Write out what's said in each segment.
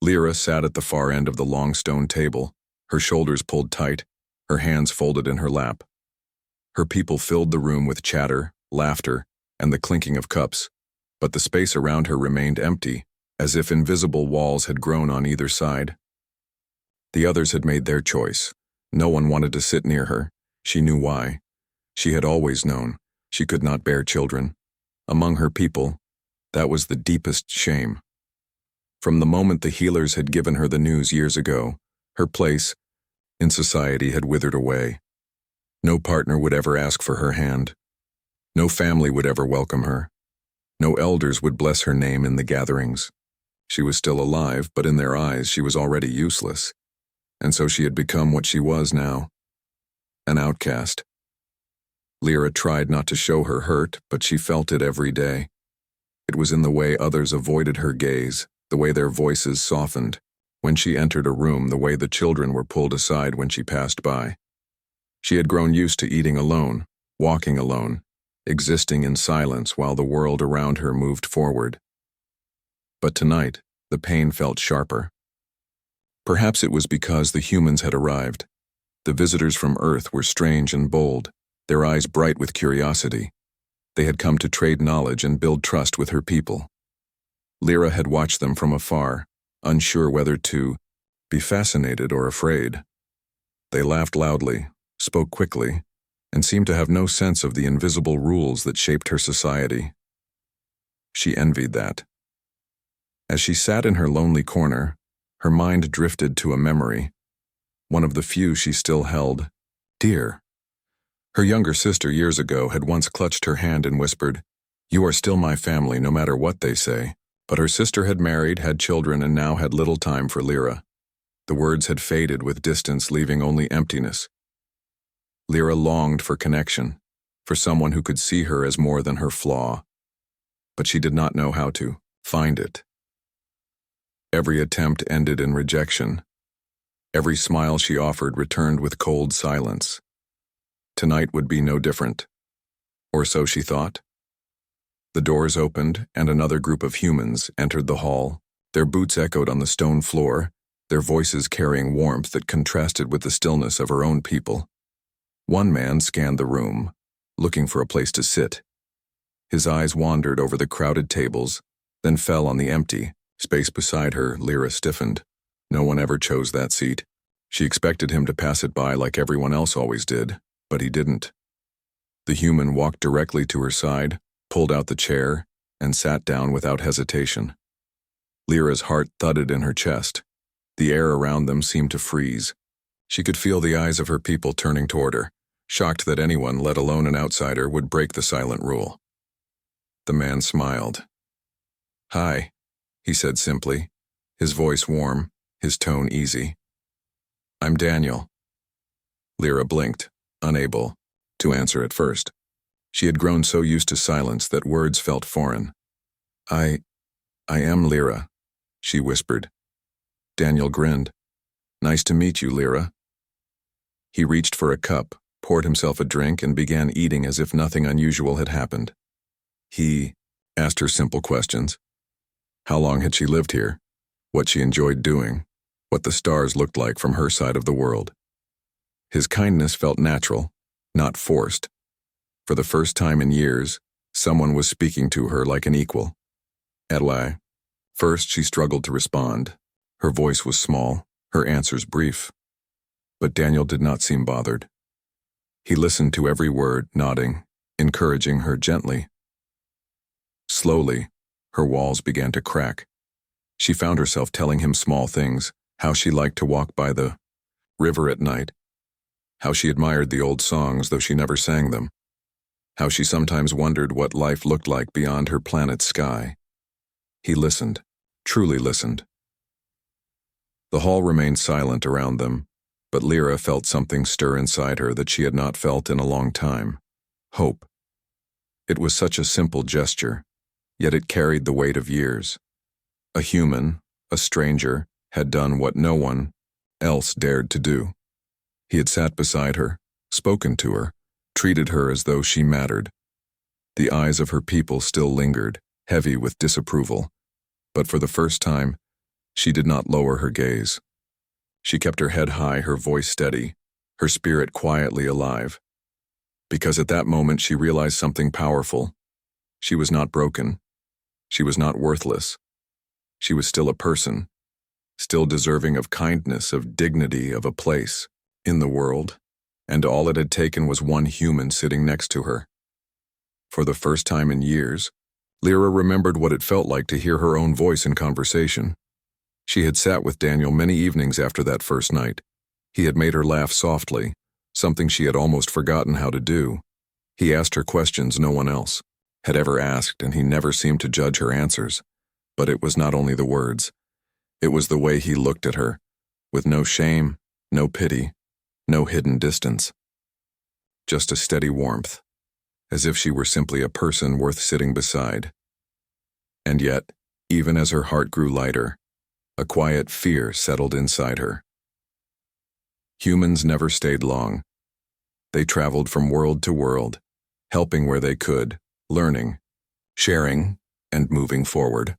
Lyra sat at the far end of the long stone table, her shoulders pulled tight, her hands folded in her lap. Her people filled the room with chatter, laughter, and the clinking of cups, but the space around her remained empty, as if invisible walls had grown on either side. The others had made their choice. No one wanted to sit near her. She knew why. She had always known. She could not bear children. Among her people, that was the deepest shame. From the moment the healers had given her the news years ago, her place in society had withered away. No partner would ever ask for her hand. No family would ever welcome her. No elders would bless her name in the gatherings. She was still alive, but in their eyes she was already useless. And so she had become what she was now, an outcast. Lyra tried not to show her hurt, but she felt it every day. It was in the way others avoided her gaze, the way their voices softened. When she entered a room, the way the children were pulled aside when she passed by. She had grown used to eating alone, walking alone, existing in silence while the world around her moved forward. But tonight, the pain felt sharper. Perhaps it was because the humans had arrived. The visitors from Earth were strange and bold, their eyes bright with curiosity. They had come to trade knowledge and build trust with her people. Lyra had watched them from afar, unsure whether to be fascinated or afraid. They laughed loudly, spoke quickly, and seemed to have no sense of the invisible rules that shaped her society. She envied that. As she sat in her lonely corner, her mind drifted to a memory, one of the few she still held dear. Her younger sister years ago had once clutched her hand and whispered, "You are still my family no matter what they say." But her sister had married, had children, and now had little time for Lyra. The words had faded with distance, leaving only emptiness. Lyra longed for connection, for someone who could see her as more than her flaw. But she did not know how to find it. Every attempt ended in rejection. Every smile she offered returned with cold silence. Tonight would be no different. Or so she thought. The doors opened, and another group of humans entered the hall. Their boots echoed on the stone floor, their voices carrying warmth that contrasted with the stillness of her own people. One man scanned the room, looking for a place to sit. His eyes wandered over the crowded tables, then fell on the empty space beside her. Lyra stiffened. No one ever chose that seat. She expected him to pass it by like everyone else always did, but he didn't. The human walked directly to her side, pulled out the chair, and sat down without hesitation. Lyra's heart thudded in her chest. The air around them seemed to freeze. She could feel the eyes of her people turning toward her, shocked that anyone, let alone an outsider, would break the silent rule. The man smiled. "Hi," he said simply, his voice warm, his tone easy. "I'm Daniel." Lyra blinked, unable to answer at first. She had grown so used to silence that words felt foreign. I am Lyra," she whispered. Daniel grinned. "Nice to meet you, Lyra." He reached for a cup, poured himself a drink, and began eating as if nothing unusual had happened. He asked her simple questions. How long had she lived here? What she enjoyed doing? What the stars looked like from her side of the world? His kindness felt natural, not forced. For the first time in years, someone was speaking to her like an equal. HFY. First, she struggled to respond. Her voice was small, her answers brief. But Daniel did not seem bothered. He listened to every word, nodding, encouraging her gently. Slowly, her walls began to crack. She found herself telling him small things, how she liked to walk by the river at night, how she admired the old songs though she never sang them, how she sometimes wondered what life looked like beyond her planet's sky. He listened, truly listened. The hall remained silent around them, but Lyra felt something stir inside her that she had not felt in a long time. Hope. It was such a simple gesture, yet it carried the weight of years. A human, a stranger, had done what no one else dared to do. He had sat beside her, spoken to her, treated her as though she mattered. The eyes of her people still lingered, heavy with disapproval, but for the first time, She did not lower her gaze. She kept her head high, her voice steady, her spirit quietly alive. Because at that moment she realized something powerful. She was not broken. She was not worthless. She was still a person, still deserving of kindness, of dignity, of a place in the world, and all it had taken was one human sitting next to her. For the first time in years, Lyra remembered what it felt like to hear her own voice in conversation. She had sat with Daniel many evenings after that first night. He had made her laugh softly, something she had almost forgotten how to do. He asked her questions no one else had ever asked, and he never seemed to judge her answers. But it was not only the words. It was the way he looked at her, with no shame, no pity, no hidden distance. Just a steady warmth, as if she were simply a person worth sitting beside. And yet, even as her heart grew lighter, a quiet fear settled inside her. Humans never stayed long. They traveled from world to world, helping where they could, learning, sharing, and moving forward.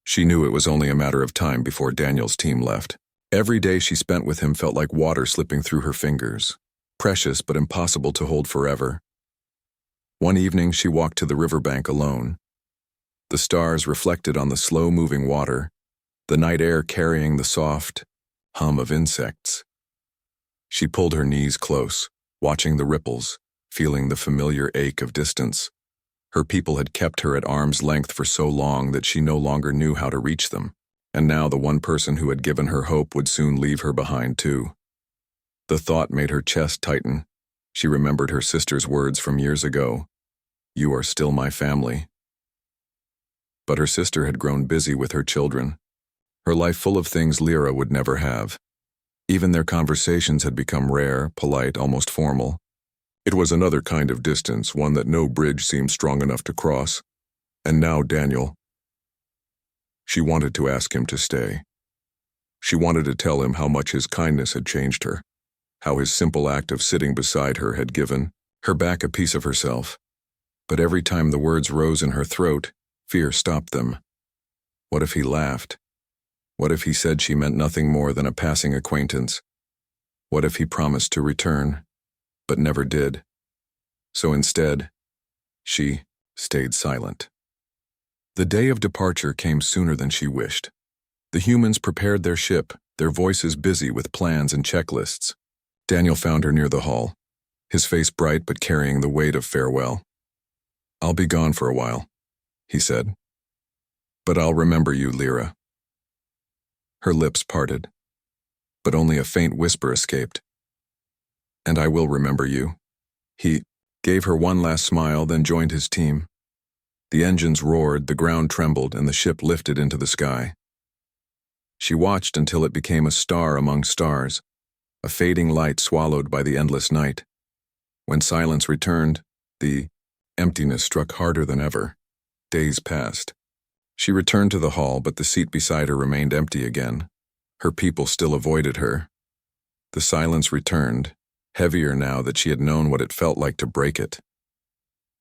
She knew it was only a matter of time before Daniel's team left. Every day she spent with him felt like water slipping through her fingers, precious but impossible to hold forever. One evening she walked to the riverbank alone. The stars reflected on the slow-moving water, the night air carrying the soft hum of insects. She pulled her knees close, watching the ripples, feeling the familiar ache of distance. Her people had kept her at arm's length for so long that she no longer knew how to reach them, and now the one person who had given her hope would soon leave her behind too. The thought made her chest tighten. She remembered her sister's words from years ago. "You are still my family." But her sister had grown busy with her children, her life full of things Lyra would never have. Even their conversations had become rare, polite, almost formal. It was another kind of distance, one that no bridge seemed strong enough to cross. And now Daniel. She wanted to ask him to stay. She wanted to tell him how much his kindness had changed her, how his simple act of sitting beside her had given her back a piece of herself. But every time the words rose in her throat, fear stopped them. What if he laughed? What if he said she meant nothing more than a passing acquaintance? What if he promised to return, but never did? So instead, she stayed silent. The day of departure came sooner than she wished. The humans prepared their ship, their voices busy with plans and checklists. Daniel found her near the hull, his face bright but carrying the weight of farewell. "I'll be gone for a while," he said. "But I'll remember you, Lyra." Her lips parted, but only a faint whisper escaped. "And I will remember you." He gave her one last smile, then joined his team. The engines roared, the ground trembled, and the ship lifted into the sky. She watched until it became a star among stars, a fading light swallowed by the endless night. When silence returned, the emptiness struck harder than ever. Days passed. She returned to the hall, but the seat beside her remained empty again. Her people still avoided her. The silence returned, heavier now that she had known what it felt like to break it.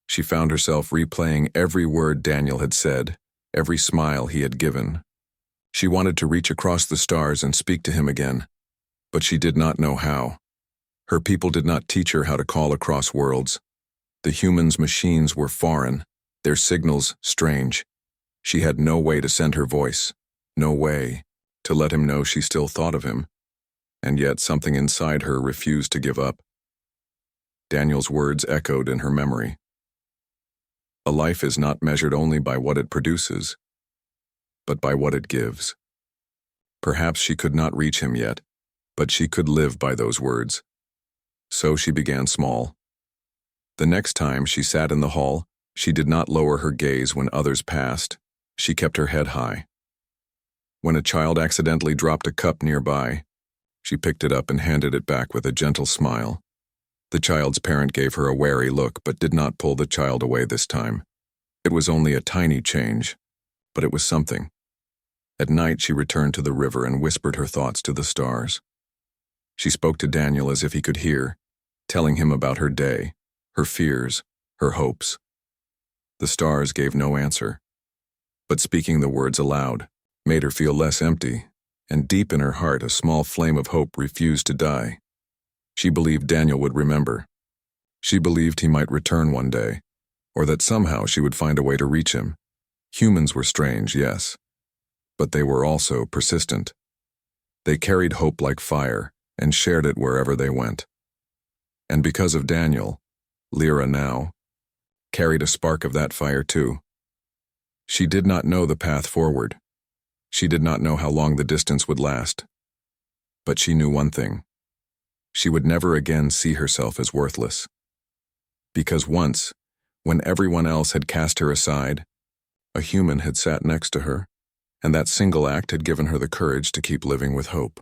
She found herself replaying every word Daniel had said, every smile he had given. She wanted to reach across the stars and speak to him again, but she did not know how. Her people did not teach her how to call across worlds. The humans' machines were foreign, their signals strange. She had no way to send her voice, no way to let him know she still thought of him, and yet something inside her refused to give up. Daniel's words echoed in her memory. A life is not measured only by what it produces, but by what it gives. Perhaps she could not reach him yet, but she could live by those words. So she began small. The next time she sat in the hall, she did not lower her gaze when others passed. She kept her head high. When a child accidentally dropped a cup nearby, she picked it up and handed it back with a gentle smile. The child's parent gave her a wary look but did not pull the child away this time. It was only a tiny change, but it was something. At night she returned to the river and whispered her thoughts to the stars. She spoke to Daniel as if he could hear, telling him about her day, her fears, her hopes. The stars gave no answer, but speaking the words aloud, made her feel less empty, and deep in her heart a small flame of hope refused to die. She believed Daniel would remember. She believed he might return one day, or that somehow she would find a way to reach him. Humans were strange, yes, but they were also persistent. They carried hope like fire and shared it wherever they went. And because of Daniel, Lyra now carried a spark of that fire too. She did not know the path forward. She did not know how long the distance would last. But she knew one thing. She would never again see herself as worthless. Because once, when everyone else had cast her aside, a human had sat next to her, and that single act had given her the courage to keep living with hope.